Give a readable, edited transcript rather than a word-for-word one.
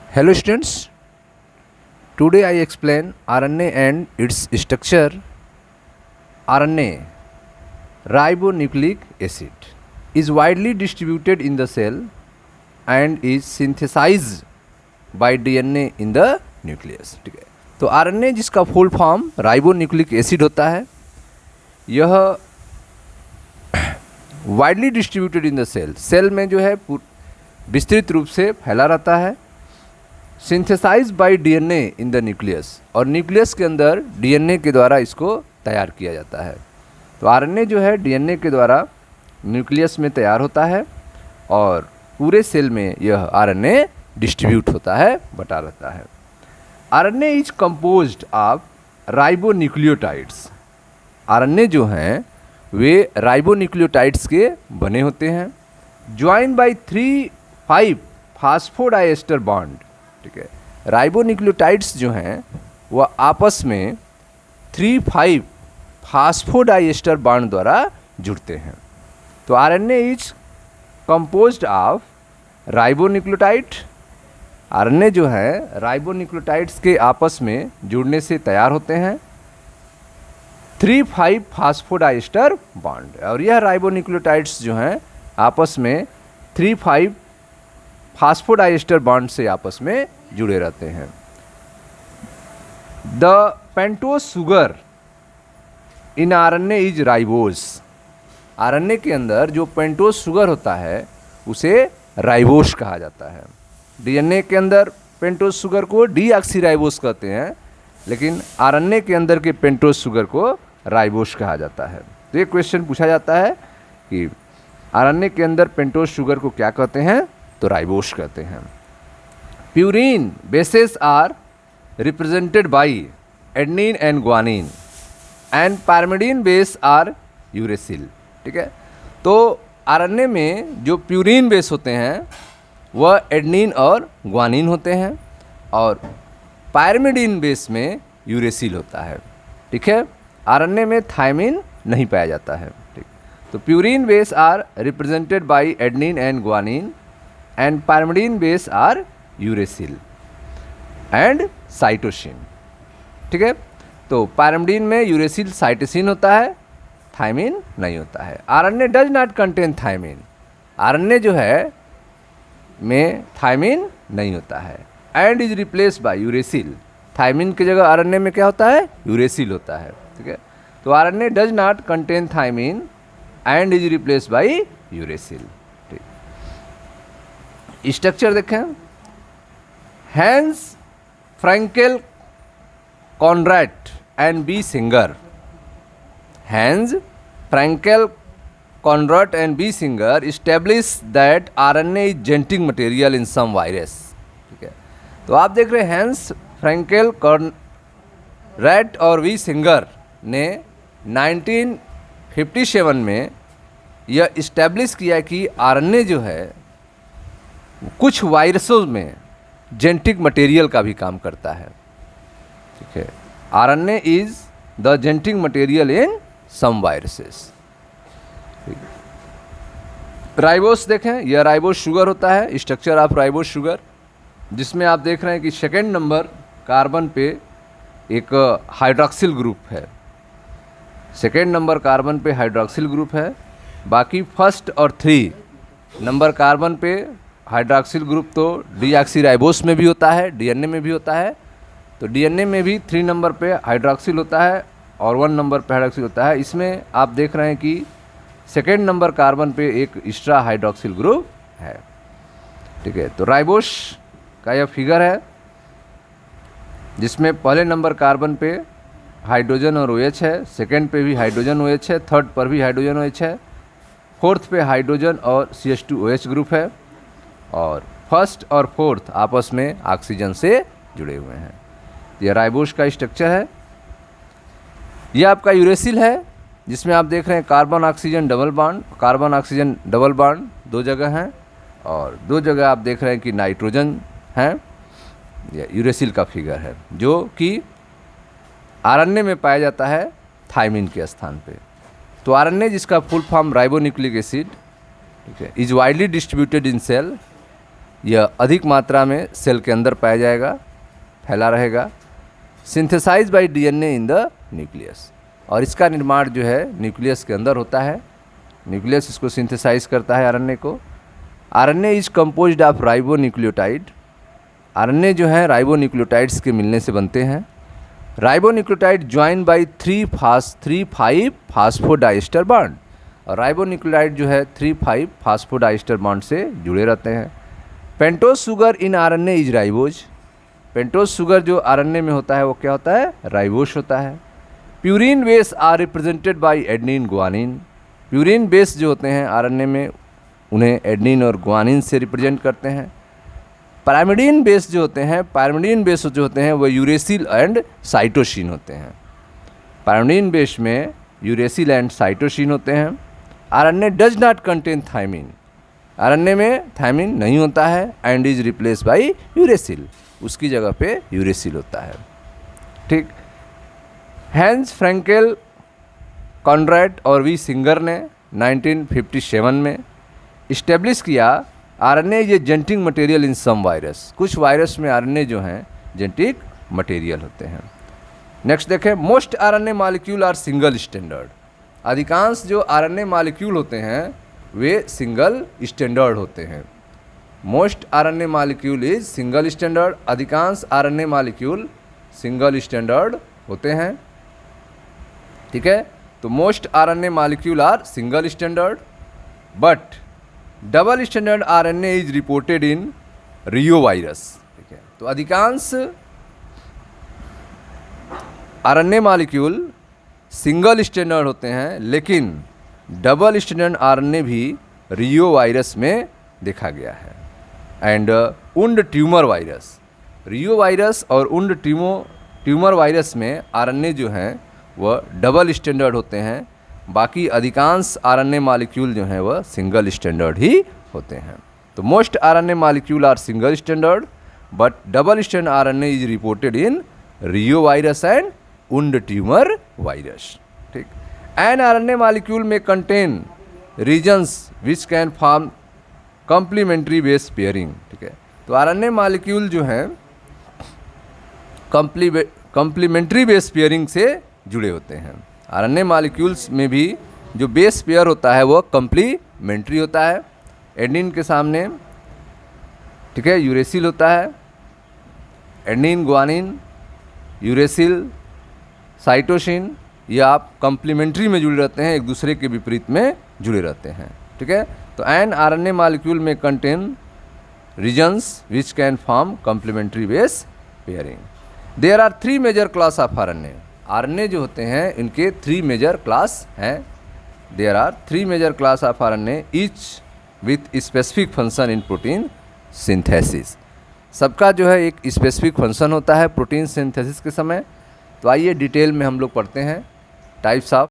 Hello students, today I explain RNA and its structure. RNA, ribonucleic acid, is widely distributed in the cell and is synthesized by DNA in the nucleus. ठीक है, तो RNA जिसका full form ribonucleic acid होता है, यह widely distributed in the cell में जो है विस्तृत रूप से फैला रहता है। Synthesise by DNA in the nucleus, और न्यूक्लियस के अंदर डीएनए के द्वारा इसको तैयार किया जाता है। तो आरएनए जो है डीएनए के द्वारा न्यूक्लियस में तैयार होता है और पूरे सेल में यह आरएनए डिस्ट्रीब्यूट होता है, बटा रहता है। RNA is composed of ribonucleotides. RNA जो हैं वे राइबोन्यूक्लियोटाइड्स के बने होते हैं, ज्वाइन बाय 3,5 फास्फोडाइएस्टर बॉन्ड। ठीक है, राइबोन्यूक्लियोटाइड्स जो हैं वह आपस में 3,5 फास्फोडाइएस्टर बॉन्ड द्वारा जुड़ते हैं। तो RNA is composed of ribonucleotide. RNA जो है राइबोन्यूक्लियोटाइड्स के आपस में जुड़ने से तैयार होते हैं 3,5 फास्फोडाइएस्टर बॉन्ड, और यह राइबोन्यूक्लियोटाइड्स जो हैं आपस में 3,5 फास्फोडाइएस्टर बॉन्ड से आपस में जुड़े रहते हैं। The pentose sugar in RNA is ribose. RNA के अंदर जो पेंटोज शुगर होता है उसे राइबोज कहा जाता है। डीएनए के अंदर पेंटोज शुगर को डीऑक्सीराइबोज कहते हैं, लेकिन आरएनए के अंदर के पेंटोज शुगर को राइबोज कहा जाता है। तो ये क्वेश्चन पूछा जाता है कि आरएनए के अंदर पेंटोज शुगर को क्या कहते हैं, तो राइबोज कहते हैं। Purine bases are represented by adenine and guanine and pyrimidine base are uracil. ठीक है, तो आरएनए में जो प्यूरिन बेस होते हैं वह एडेनिन और ग्वानिन होते हैं, और पायरिमिडीन बेस में यूरेसिल होता है। ठीक है, आरएनए में थायमिन नहीं पाया जाता है। ठीक, तो purine base are represented by adenine and guanine and pyrimidine base are uracil and cytosine. ठीक है, तो पायरिमिडीन में यूरेसिल साइटोसिन होता है, थायमिन नहीं होता है। RNA does not contain thymine. RNA जो है में थायमिन नहीं होता है, and is replaced by uracil. Thymine की जगह आरएनए में क्या होता है, यूरेसिल होता है। ठीक है, तो RNA does not contain thymine and is replaced by uracil. ठीक, स्ट्रक्चर देखें। Hans Fraenkel Conrat and B singer. Hans Fraenkel Conrad and B. Singer established that RNA is genetic material in some virus. ठीक है, तो आप देख रहे हैं hence Fraenkel Conrad और वी सिंगर ने 1957 में यह इस्टेब्लिश किया कि आरएनए जो है कुछ वायरसों में जेनेटिक मटेरियल का भी काम करता है। ठीक है, RNA is the genetic material in some viruses. Ribose देखें, यह राइबोस शुगर होता है, स्ट्रक्चर ऑफ राइबोस शुगर, जिसमें आप देख रहे हैं कि सेकेंड नंबर कार्बन पे एक हाइड्रॉक्सिल ग्रुप है। सेकेंड नंबर कार्बन पे हाइड्रॉक्सिल ग्रुप है, बाकी फर्स्ट और 3 नंबर कार्बन पे हाइड्रॉक्सिल ग्रुप तो डीऑक्सीराइबोस में भी होता है, डीएनए में भी होता है। तो डीएनए में भी 3 नंबर पे हाइड्रॉक्सिल होता है और 1 नंबर पे हाइड्रॉक्सिल होता है। इसमें आप देख रहे हैं कि सेकेंड नंबर कार्बन पे एक एक्स्ट्रा हाइड्रॉक्सिल ग्रुप है। ठीक है, तो राइबोस का यह फिगर है जिसमें पहले नंबर कार्बन पे हाइड्रोजन और OH है, सेकेंड पे भी हाइड्रोजन OH है, थर्ड पर भी हाइड्रोजन OH है, फोर्थ पे हाइड्रोजन और CH2OH ग्रुप है, और फर्स्ट और फोर्थ आपस में ऑक्सीजन से जुड़े हुए हैं। यह राइबोस का स्ट्रक्चर है। यह आपका यूरेसिल है, जिसमें आप देख रहे हैं carbon oxygen double bond, carbon oxygen double bond 2 जगह हैं, और 2 जगह आप देख रहे हैं कि नाइट्रोजन हैं। यह यूरेसिल का फिगर है जो कि आरएनए में पाया जाता है थायमिन के स्थान पे। तो आरएनए जिसका फुल फॉर्म राइबोन्यूक्लिक एसिड, ठीक है, is widely distributed in cell. यह अधिक मात्रा में सेल के अंदर पाया जाएगा, फैला रहेगा। Synthesise by DNA in the nucleus, और इसका निर्माण जो है न्यूक्लियस के अंदर होता है। न्यूक्लियस इसको सिंथेसाइज करता है आरएनए को। RNA is composed of ribo nucleotide. RNA जो है राइबो न्यूक्लियोटाइड्स के मिलने से बनते हैं। Ribo nucleotide join by 3,5 phosphodiester bond, और राइबो न्यूक्लियोटाइड जो है 3,5 फास्फोडाइस्टर बॉन्ड से जुड़े रहते हैं। Pentose sugar in RNA is ribose. Pentose sugar जो आरएनए में होता है वो क्या होता है, राइबोज होता है। Purine base are represented by adenine guanine. Purine base जो होते हैं आरएनए में, उन्हें एडेनिन और ग्वानिन से रिप्रेजेंट करते हैं। पैरामिडीन बेस जो होते हैं, पैरामिडीन बेस जो होते हैं वो यूरेसिल एंड साइटोसिन होते हैं। पैरामिडीन बेस में यूरेसिल एंड साइटोसिन होते हैं। RNA does not contain thymine. RNA में थायमिन नहीं होता है, and is replace by uracil, उसकी जगह पे यूरेसिल होता है। ठीक। हैंस फ्रैंकेल, कॉनरेड और वी सिंगर ने 1957 में इस्टेब्लिश किया आरएनए ये genetic material in some virus. कुछ वायरस में आरएनए जो हैं जेनेटिक मटेरियल होते हैं। नेक्स्ट देखें, most RNA molecule are single standard. अधिकांश जो आरएनए मॉलिक्यूल होते हैं वे सिंगल स्टैंडर्ड होते हैं। Most RNA molecule is single standard. अधिकांश आरएनए मॉलिक्यूल सिंगल स्टैंडर्ड होते हैं। ठीक है, तो most RNA molecule are single standard, but double standard RNA is reported in reo virus. ठीक है, तो अधिकांश आरएनए मॉलिक्यूल सिंगल स्टैंडर्ड होते हैं, लेकिन डबल स्टैंडर्ड आरएनए भी रियो वायरस में देखा गया है। And wound tumour virus, reo virus और उंड ट्यूमर वायरस में आरएनए जो हैं वह डबल स्टैंडर्ड होते हैं। बाकी अधिकांश आरएनए मॉलिक्यूल जो हैं वह सिंगल स्टैंडर्ड ही होते हैं। तो most RNA molecule are single standard, but double standard RNA is reported in reo virus and wound tumour virus. ठीक। एन आरएनए मॉलिक्यूल में contain regions which can form complementary base pairing. ठीक है, तो RNA molecule जो हैं complementary base pairing से जुड़े होते हैं। आरएनए मॉलिक्यूल्स में भी जो बेस पेयर होता है वो कॉम्प्लीमेंट्री होता है। एडेनिन के सामने, ठीक है, यूरेसिल होता है। एडेनिन, ग्वानिन, यूरेसिल, साइटोसिन, ये आप कॉम्प्लीमेंट्री में जुड़े रहते हैं, एक दूसरे के विपरीत में जुड़े रहते हैं। ठीक है, तो एन आरएनए मॉलिक्यूल में contain regions which can form complementary base pairing. There are 3 major class of RNA. RNA जो होते हैं इनके 3 मेजर क्लास हैं। There are 3 major class of RNA each with specific function in protein synthesis. सबका जो है एक स्पेसिफिक फंक्शन होता है प्रोटीन सिंथेसिस के समय। तो आइए डिटेल में हम लोग पढ़ते हैं टाइप्स ऑफ